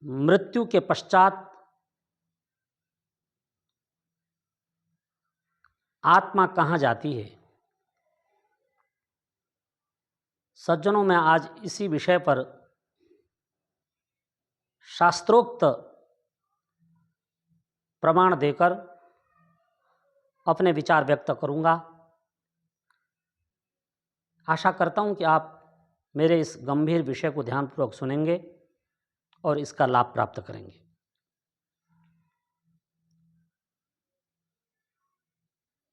मृत्यु के पश्चात आत्मा कहाँ जाती है। सज्जनों, मैं आज इसी विषय पर शास्त्रोक्त प्रमाण देकर अपने विचार व्यक्त करूंगा। आशा करता हूं कि आप मेरे इस गंभीर विषय को ध्यानपूर्वक सुनेंगे और इसका लाभ प्राप्त करेंगे।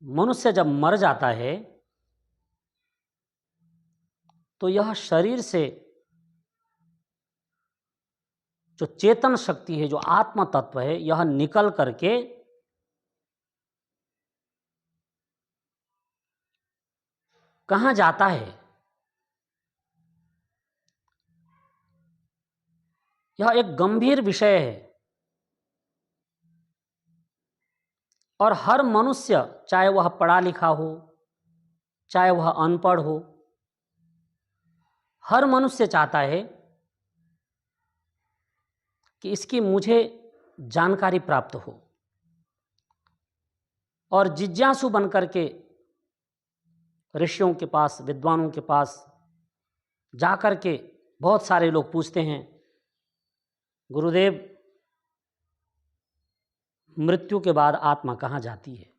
मनुष्य जब मर जाता है तो यह शरीर से जो चेतन शक्ति है, जो आत्म तत्व है, यह निकल करके कहाँ जाता है। यह एक गंभीर विषय है और हर मनुष्य, चाहे वह पढ़ा लिखा हो, चाहे वह अनपढ़ हो, हर मनुष्य चाहता है कि इसकी मुझे जानकारी प्राप्त हो और जिज्ञासु बनकर के ऋषियों के पास, विद्वानों के पास जाकर के बहुत सारे लोग पूछते हैं, गुरुदेव, मृत्यु के बाद आत्मा कहाँ जाती है।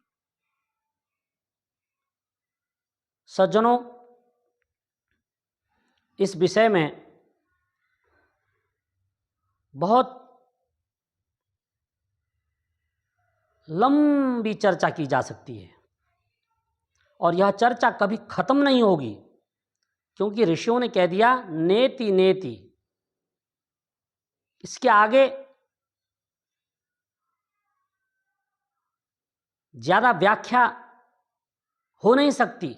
सज्जनों, इस विषय में बहुत लंबी चर्चा की जा सकती है और यह चर्चा कभी खत्म नहीं होगी, क्योंकि ऋषियों ने कह दिया नेति नेति। इसके आगे ज्यादा व्याख्या हो नहीं सकती।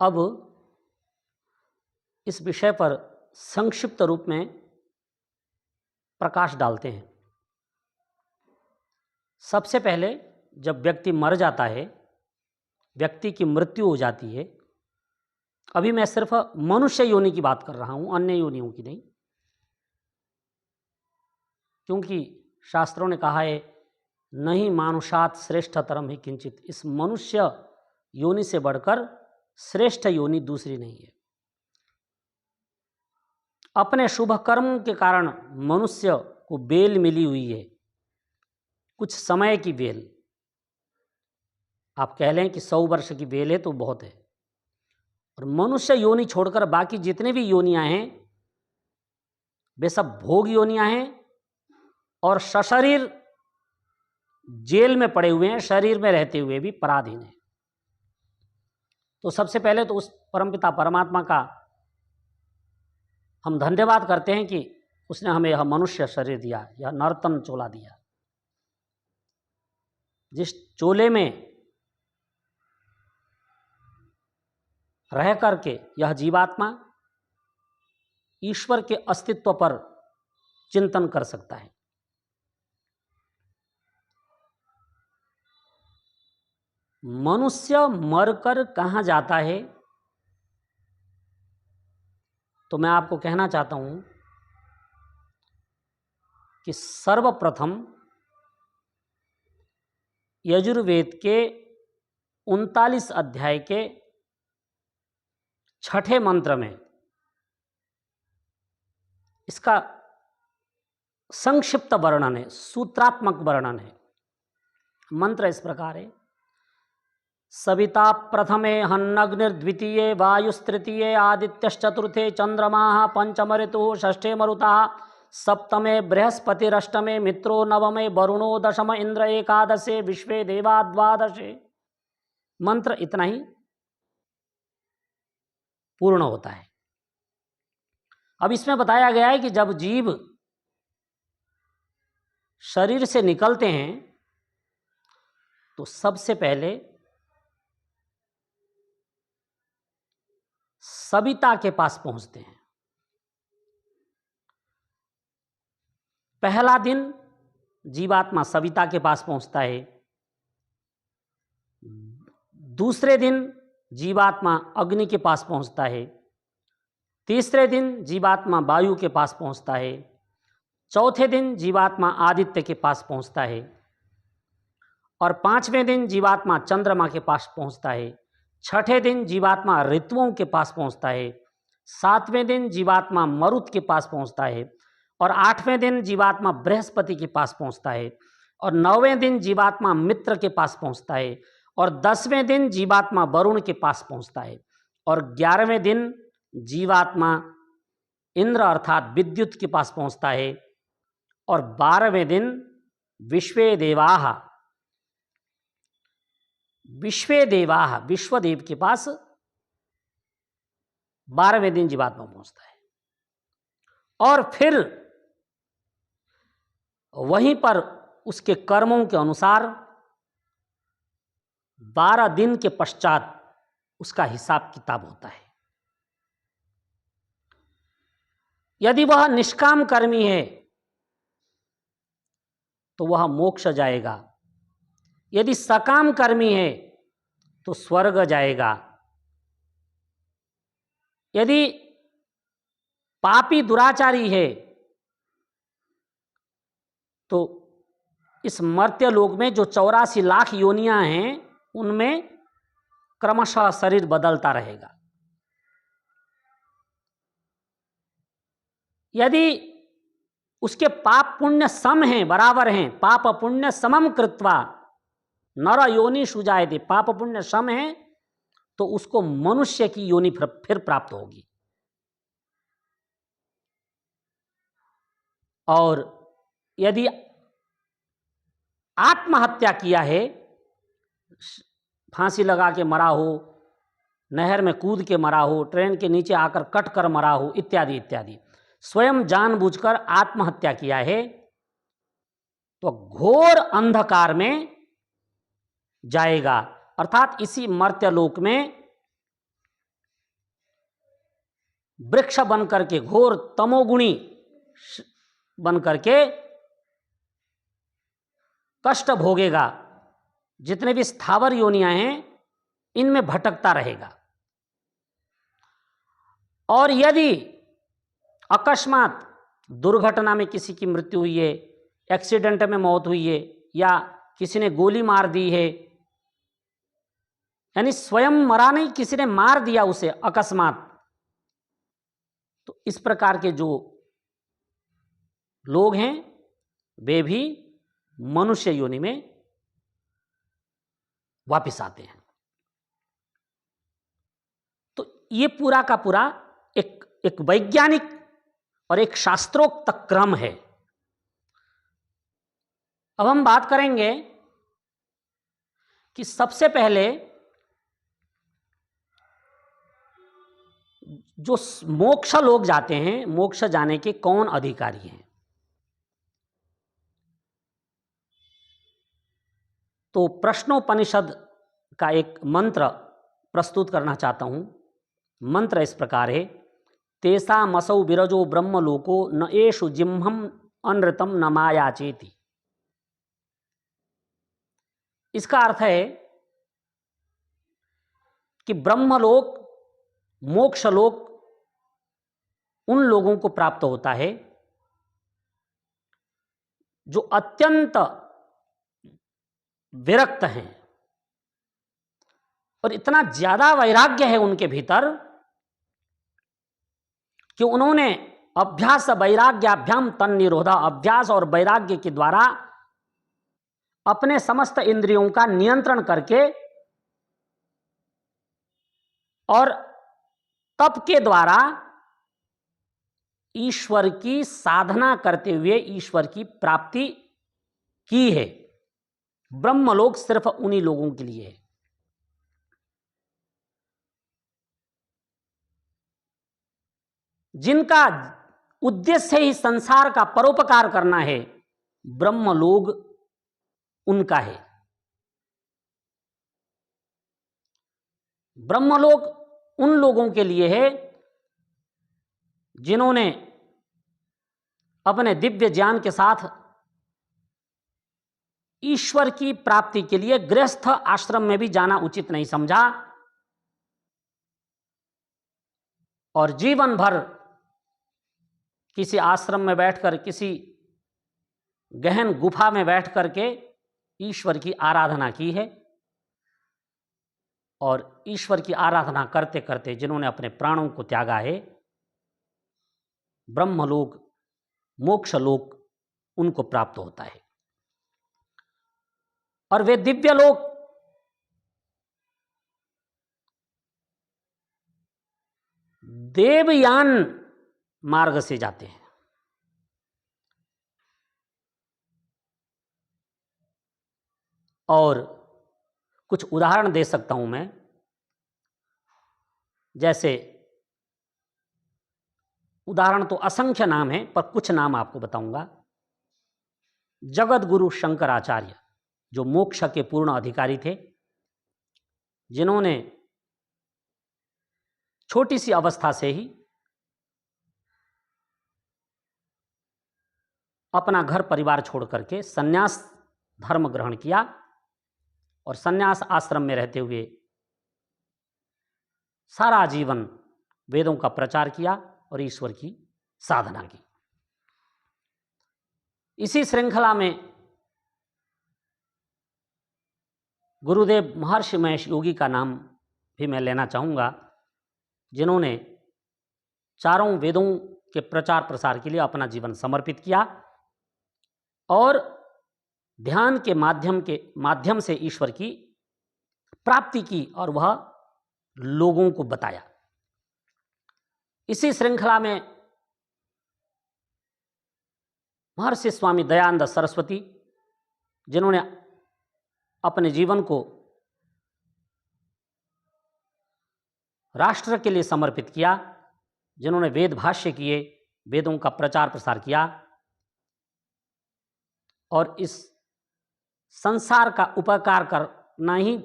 अब इस विषय पर संक्षिप्त रूप में प्रकाश डालते हैं। सबसे पहले जब व्यक्ति मर जाता है, व्यक्ति की मृत्यु हो जाती है, अभी मैं सिर्फ मनुष्य योनि की बात कर रहा हूं, अन्य योनियों की नहीं, क्योंकि शास्त्रों ने कहा है नहीं मानुषात श्रेष्ठतरम ही किंचित। इस मनुष्य योनि से बढ़कर श्रेष्ठ योनि दूसरी नहीं है। अपने शुभ कर्म के कारण मनुष्य को बेल मिली हुई है, कुछ समय की बेल। आप कह लें कि 100 वर्ष की बेल है तो बहुत है। और मनुष्य योनि छोड़कर बाकी जितने भी योनियां हैं वे सब भोग योनियां हैं और सशरीर जेल में पड़े हुए हैं, शरीर में रहते हुए भी पराधीन हैं। तो सबसे पहले तो उस परमपिता परमात्मा का हम धन्यवाद करते हैं कि उसने हमें यह मनुष्य शरीर दिया, यह नर्तन चोला दिया, जिस चोले में रह करके यह जीवात्मा ईश्वर के अस्तित्व पर चिंतन कर सकता है। मनुष्य मरकर कहाँ जाता है, तो मैं आपको कहना चाहता हूं कि सर्वप्रथम यजुर्वेद के 39 अध्याय के 6ठे मंत्र में इसका संक्षिप्त वर्णन है, सूत्रात्मक वर्णन है। मंत्र इस प्रकार है, सविता प्रथमे हन्नग्निर्द्वितीये वायुस्तृतीये आदित्यश्चतुर्थे चंद्रमाः पंचम ऋतुः षष्ठे मरुतः सप्तमे बृहस्पतिरष्टमे मित्रो नवमे वरुणो दशम इंद्र एकादशे विश्वे देवा द्वादशे। मंत्र इतना ही पूर्ण होता है। अब इसमें बताया गया है कि जब जीव शरीर से निकलते हैं तो सबसे पहले सविता के पास पहुंचते हैं। पहला दिन जीवात्मा सविता के पास पहुंचता है, दूसरे दिन जीवात्मा अग्नि के पास पहुंचता है, तीसरे दिन जीवात्मा वायु के पास पहुंचता है, चौथे दिन जीवात्मा आदित्य के पास पहुंचता है, और पांचवें दिन जीवात्मा चंद्रमा के पास पहुंचता है, छठे दिन जीवात्मा ऋतुओं के पास पहुंचता है, सातवें दिन जीवात्मा मरुत के पास पहुंचता है, और आठवें दिन जीवात्मा बृहस्पति के पास पहुंचता है, और नौवें दिन जीवात्मा मित्र के पास पहुंचता है, और 10वें दिन जीवात्मा वरुण के पास पहुंचता है, और 11वें दिन जीवात्मा इंद्र अर्थात विद्युत के पास पहुंचता है, और 12वें दिन विश्वे देवाः विश्वदेव के पास 12वें दिन जीवात्मा पहुंचता है। और फिर वहीं पर उसके कर्मों के अनुसार 12 दिन के पश्चात उसका हिसाब किताब होता है। यदि वह निष्काम कर्मी है तो वह मोक्ष जाएगा, यदि सकाम कर्मी है तो स्वर्ग जाएगा, यदि पापी दुराचारी है तो इस मर्त्य लोक में जो 84 लाख योनियां हैं उनमें क्रमशः शरीर बदलता रहेगा। यदि उसके पाप पुण्य सम हैं, बराबर हैं, पाप पुण्य समम कृत्वा नर योनि सुजायते, पाप पुण्य सम है तो उसको मनुष्य की योनि फिर प्राप्त होगी। और यदि आत्महत्या किया है, फांसी लगा के मरा हो, नहर में कूद के मरा हो, ट्रेन के नीचे आकर कट कर मरा हो, इत्यादि इत्यादि, स्वयं जानबूझकर आत्महत्या किया है तो घोर अंधकार में जाएगा। अर्थात इसी मर्त्यलोक में वृक्ष बनकर के, घोर तमोगुणी बनकर के कष्ट भोगेगा। जितने भी स्थावर योनियां हैं इनमें भटकता रहेगा। और यदि अकस्मात दुर्घटना में किसी की मृत्यु हुई है, एक्सीडेंट में मौत हुई है, या किसी ने गोली मार दी है, यानी स्वयं मरा नहीं, किसी ने मार दिया उसे अकस्मात, तो इस प्रकार के जो लोग हैं वे भी मनुष्य योनि में वापस आते हैं। तो ये पूरा का पूरा एक वैज्ञानिक और एक शास्त्रोक्त क्रम है। अब हम बात करेंगे कि सबसे पहले जो मोक्ष लोग जाते हैं, मोक्ष जाने के कौन अधिकारी हैं। तो प्रश्नोपनिषद का एक मंत्र प्रस्तुत करना चाहता हूं। मंत्र इस प्रकार है, तेषामसौ विरजो ब्रह्मलोको न एषु जिह्वम् अनृतम न मायाचेति। इसका अर्थ है कि ब्रह्मलोक, मोक्षलोक उन लोगों को प्राप्त होता है जो अत्यंत विरक्त हैं और इतना ज्यादा वैराग्य है उनके भीतर कि उन्होंने अभ्यास वैराग्याभ्याम तन्निरोधा, अभ्यास और वैराग्य के द्वारा अपने समस्त इंद्रियों का नियंत्रण करके और तप के द्वारा ईश्वर की साधना करते हुए ईश्वर की प्राप्ति की है। ब्रह्मलोक सिर्फ उन्हीं लोगों के लिए है। जिनका उद्देश्य ही संसार का परोपकार करना है, ब्रह्मलोक उनका है। ब्रह्मलोक उन लोगों के लिए है जिन्होंने अपने दिव्य ज्ञान के साथ ईश्वर की प्राप्ति के लिए गृहस्थ आश्रम में भी जाना उचित नहीं समझा और जीवन भर किसी आश्रम में बैठकर, किसी गहन गुफा में बैठ करके ईश्वर की आराधना की है, और ईश्वर की आराधना करते करते जिन्होंने अपने प्राणों को त्यागा है, ब्रह्मलोक, मोक्षलोक उनको प्राप्त होता है। और वे दिव्य लोक देवयान मार्ग से जाते हैं। और कुछ उदाहरण दे सकता हूं मैं, जैसे उदाहरण तो असंख्य नाम हैं, पर कुछ नाम आपको बताऊंगा। जगत गुरु शंकराचार्य, जो मोक्ष के पूर्ण अधिकारी थे, जिन्होंने छोटी सी अवस्था से ही अपना घर परिवार छोड़ करके संन्यास धर्म ग्रहण किया और संन्यास आश्रम में रहते हुए सारा जीवन वेदों का प्रचार किया और ईश्वर की साधना की। इसी श्रृंखला में गुरुदेव महर्षि महेश योगी का नाम भी मैं लेना चाहूँगा, जिन्होंने चारों वेदों के प्रचार प्रसार के लिए अपना जीवन समर्पित किया और ध्यान के माध्यम से ईश्वर की प्राप्ति की और वह लोगों को बताया। इसी श्रृंखला में महर्षि स्वामी दयानंद सरस्वती, जिन्होंने अपने जीवन को राष्ट्र के लिए समर्पित किया, जिन्होंने वेद भाष्य किए, वेदों का प्रचार प्रसार किया और इस संसार का उपकार करना ही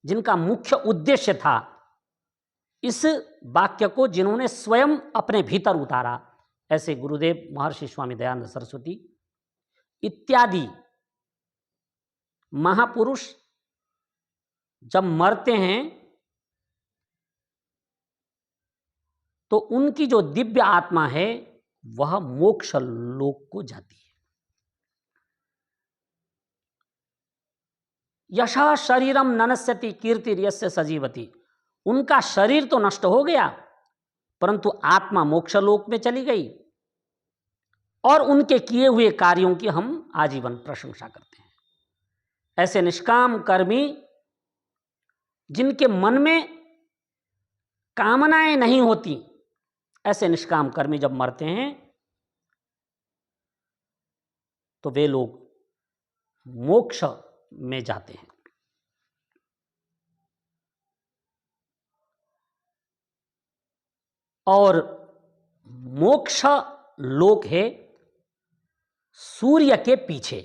जिनका मुख्य उद्देश्य था, इस वाक्य को जिन्होंने स्वयं अपने भीतर उतारा, ऐसे गुरुदेव महर्षि स्वामी दयानंद सरस्वती इत्यादि महापुरुष जब मरते हैं तो उनकी जो दिव्य आत्मा है वह मोक्ष लोक को जाती है। यशः शरीरम ननस्यति कीर्तिर्यस्य सजीवति, उनका शरीर तो नष्ट हो गया परंतु आत्मा मोक्ष लोक में चली गई और उनके किए हुए कार्यों की हम आजीवन प्रशंसा करते हैं। ऐसे निष्काम कर्मी जिनके मन में कामनाएं नहीं होती, ऐसे निष्काम कर्मी जब मरते हैं तो वे लोग मोक्ष में जाते हैं। और मोक्ष लोक है सूर्य के पीछे।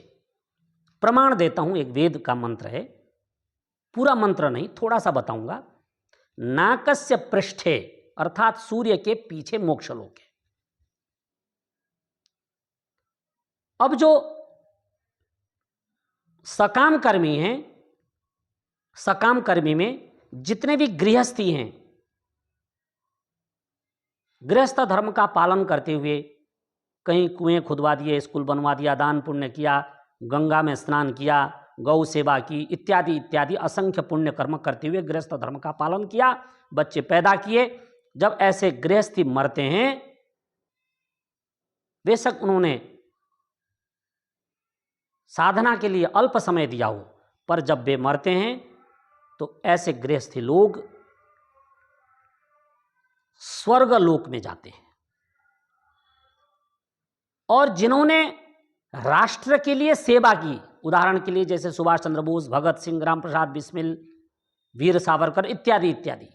प्रमाण देता हूं, एक वेद का मंत्र है, पूरा मंत्र नहीं, थोड़ा सा बताऊंगा। नाकस्य पृष्ठे अर्थात सूर्य के पीछे मोक्ष लोक है। अब जो सकाम कर्मी हैं, सकाम कर्मी में जितने भी गृहस्थी हैं, गृहस्थ धर्म का पालन करते हुए कहीं कुएं खुदवा दिए, स्कूल बनवा दिया, दान पुण्य किया, गंगा में स्नान किया, गौ सेवा की, इत्यादि इत्यादि असंख्य पुण्य कर्म करते हुए गृहस्थ धर्म का पालन किया, बच्चे पैदा किए। जब ऐसे गृहस्थी मरते हैं, बेशक उन्होंने साधना के लिए अल्प समय दिया हो, पर जब वे मरते हैं तो ऐसे गृहस्थी लोग स्वर्ग लोक में जाते हैं। और जिन्होंने राष्ट्र के लिए सेवा की, उदाहरण के लिए जैसे सुभाष चंद्र बोस, भगत सिंह, राम प्रसाद बिस्मिल, वीर सावरकर इत्यादि इत्यादि,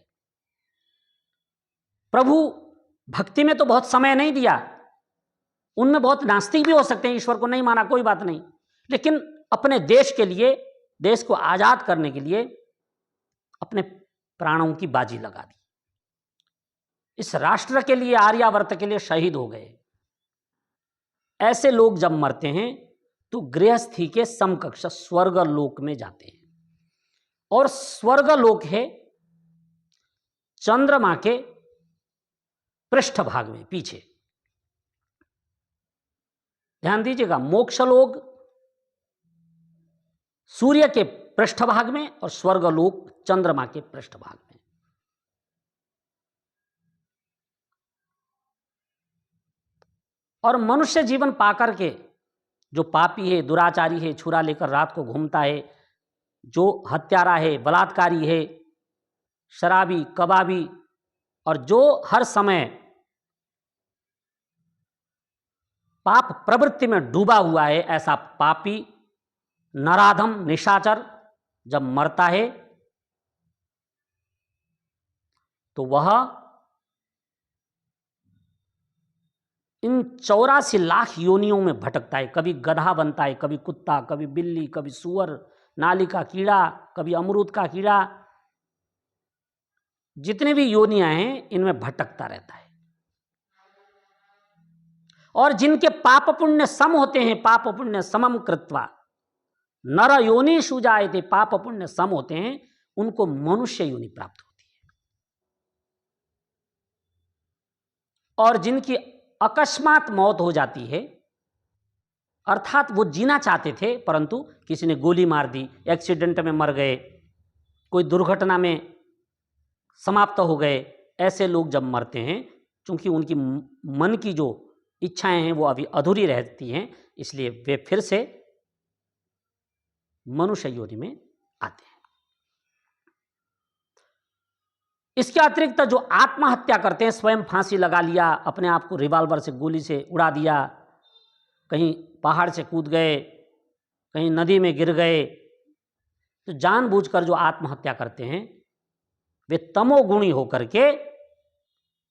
प्रभु भक्ति में तो बहुत समय नहीं दिया, उनमें बहुत नास्तिक भी हो सकते हैं, ईश्वर को नहीं माना, कोई बात नहीं, लेकिन अपने देश के लिए, देश को आजाद करने के लिए अपने प्राणों की बाजी लगा दी, इस राष्ट्र के लिए, आर्यावर्त के लिए शहीद हो गए। ऐसे लोग जब मरते हैं तो गृहस्थी के समकक्ष स्वर्ग लोक में जाते हैं। और स्वर्ग लोक है चंद्रमा के पृष्ठभाग में, पीछे। ध्यान दीजिएगा, मोक्षलोक सूर्य के पृष्ठभाग में और स्वर्गलोक चंद्रमा के पृष्ठभाग में। और मनुष्य जीवन पाकर के जो पापी है, दुराचारी है, छुरा लेकर रात को घूमता है, जो हत्यारा है, बलात्कारी है, शराबी, कबाबी, और जो हर समय पाप प्रवृत्ति में डूबा हुआ है, ऐसा पापी, नराधम, निशाचर जब मरता है तो वह इन 84 लाख योनियों में भटकता है। कभी गधा बनता है, कभी कुत्ता, कभी बिल्ली, कभी सूअर, नाली का कीड़ा, कभी अमरूद का कीड़ा। जितने भी योनियां हैं इनमें भटकता रहता है। और जिनके पाप पुण्य सम होते हैं, पाप पुण्य समम कृत्वा नर योनिषु जायते, पाप पुण्य सम होते हैं, उनको मनुष्य योनि प्राप्त होती है। और जिनकी अकस्मात मौत हो जाती है, अर्थात वो जीना चाहते थे परंतु किसी ने गोली मार दी, एक्सीडेंट में मर गए, कोई दुर्घटना में समाप्त हो गए, ऐसे लोग जब मरते हैं, चूंकि उनकी मन की जो इच्छाएं हैं वो अभी अधूरी रहती हैं, इसलिए वे फिर से मनुष्य योनि में आते हैं। इसके अतिरिक्त जो आत्महत्या करते हैं, स्वयं फांसी लगा लिया, अपने आप को रिवॉल्वर से गोली से उड़ा दिया, कहीं पहाड़ से कूद गए, कहीं नदी में गिर गए, तो जानबूझकर जो आत्महत्या करते हैं वे तमोगुणी होकर के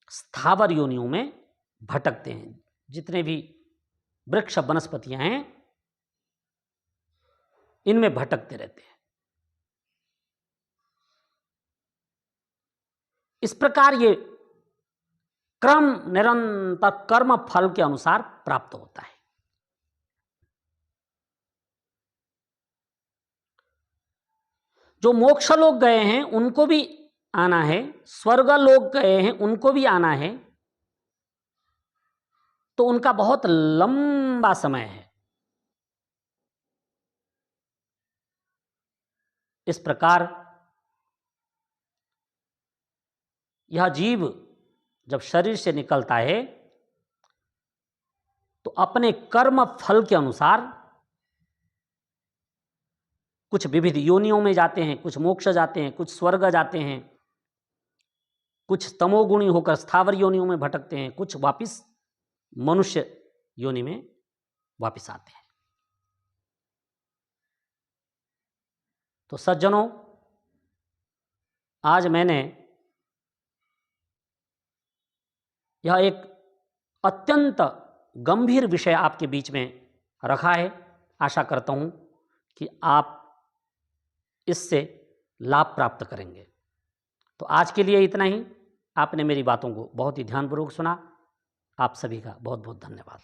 स्थावर योनियों में भटकते हैं। जितने भी वृक्ष वनस्पतियां हैं इनमें भटकते रहते हैं। इस प्रकार ये क्रम निरंतर कर्म फल के अनुसार प्राप्त होता है। जो मोक्ष लोग गए हैं उनको भी आना है, स्वर्ग लोग गए हैं उनको भी आना है, तो उनका बहुत लंबा समय है। इस प्रकार यह जीव जब शरीर से निकलता है तो अपने कर्म फल के अनुसार कुछ विविध योनियों में जाते हैं, कुछ मोक्ष जाते हैं, कुछ स्वर्ग जाते हैं, कुछ तमोगुणी होकर स्थावर योनियों में भटकते हैं, कुछ वापिस मनुष्य योनि में वापिस आते हैं। तो सज्जनों, आज मैंने यह एक अत्यंत गंभीर विषय आपके बीच में रखा है। आशा करता हूं कि आप इससे लाभ प्राप्त करेंगे। तो आज के लिए इतना ही। आपने मेरी बातों को बहुत ही ध्यानपूर्वक सुना। आप सभी का बहुत बहुत धन्यवाद।